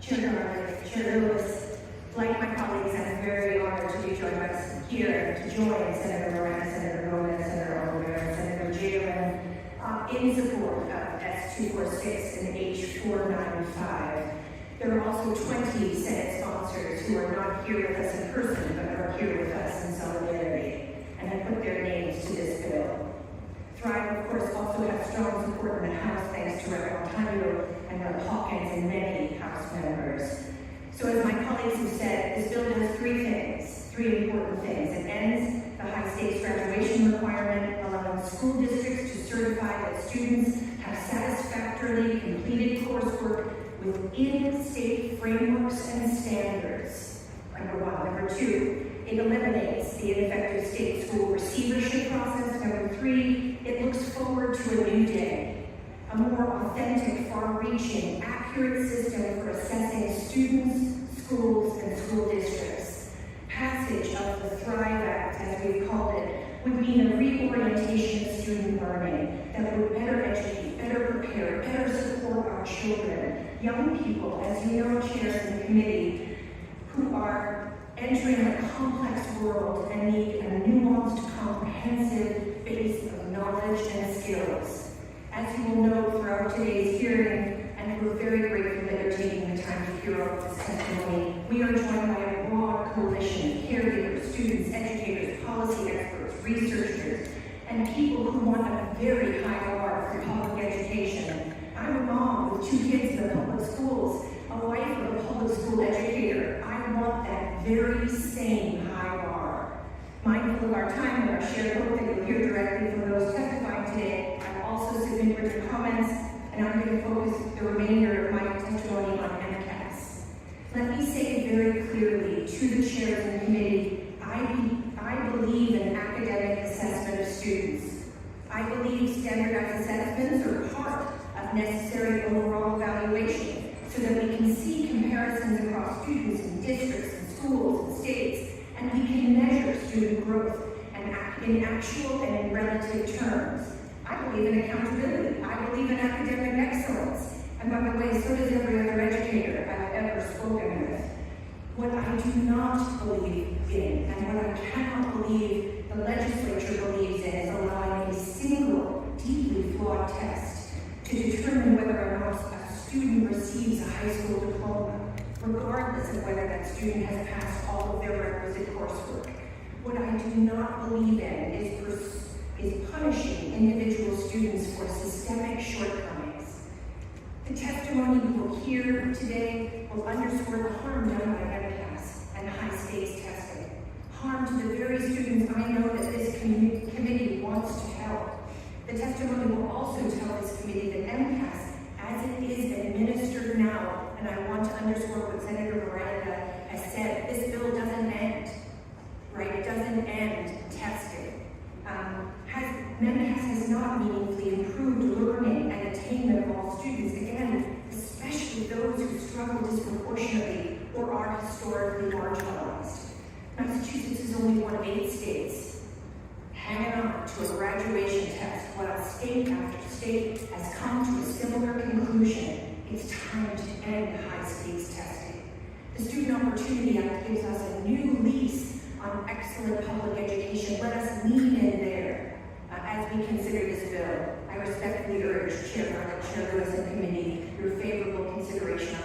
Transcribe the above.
Chair Lewis, like my colleagues, I'm very honored to be joined by us here to join Senator Miranda, Senator Gomez, Senator Oliveira, and Senator Jehlen in support of S246 and H495. There are also 20 Senate sponsors who are not here with us in person, but are here with us in solidarity, and have put their names to this bill. Thrive, of course, also has strong support in the House, thanks to Rep. Ontario and Rep. Hawkins and many House members. So as my colleagues have said, this bill does three important things. It ends the high-stakes graduation requirement, allowing school districts to certify that students have satisfactorily completed coursework within state frameworks and standards. Number one. Number two, it eliminates the ineffective state school receivership process. Number three, it looks forward to a new day, a more authentic, far-reaching, accurate system for assessing students, schools, and school districts. Passage of the Thrive Act, as we've called it, would mean a reorientation of student learning that would better educate, better prepare, better support our children, young people, as you know, chairs in the committee, who are entering a complex world and need a nuanced, comprehensive base of knowledge and skills. As you will know throughout today's hearing, and we're very grateful that you're taking the time to hear all this testimony, we are joined by a broad coalition of caregivers, students, educators, policy experts, researchers, and people who want a very high bar for public education. I'm a mom with 2 kids in the public schools, a wife of a public school educator. I want that very same high bar. Mindful of our time and our shared hope that you'll hear directly from those testifying today, I've also submitted written comments, and I'm going to focus the remainder of my testimony on MCAS. Let me say very clearly to the chairs in the committee, I believe in academic assessment of students. I believe standardized assessments are part of necessary overall evaluation so that we can see comparisons across students in districts and schools and states, and we can measure student growth and in actual and in relative terms. I believe in accountability. I believe in academic excellence. And by the way, so does every other educator I've ever spoken with. What I do not believe in, and what I cannot believe the legislature believes in, is allowing a single, deeply flawed test to determine whether or not a student receives a high school diploma, regardless of whether that student has passed all of their requisite coursework. What I do not believe in is punishing individual students for systemic shortcomings. The testimony we will hear today will underscore the harm done by MCAS and high-stakes testing. Harm to the very students I know that this committee wants to help. The testimony will also tell this committee that MCAS, as it is administered now, and I want to underscore what Senator Miranda has said, this bill doesn't end, right? It doesn't end testing. MCAS has not meaningfully improved learning and attainment of all students, again, especially those who struggle disproportionately or are historically marginalized. Massachusetts is only one of 8 states hanging on to a graduation test while state after state has come to a similar conclusion. It's time to end high-stakes testing. The Student Opportunity Act gives us a new lease on excellent public education. Let us lean in there as we consider this bill. I respectfully urge Chair Lewis and Committee your favorable consideration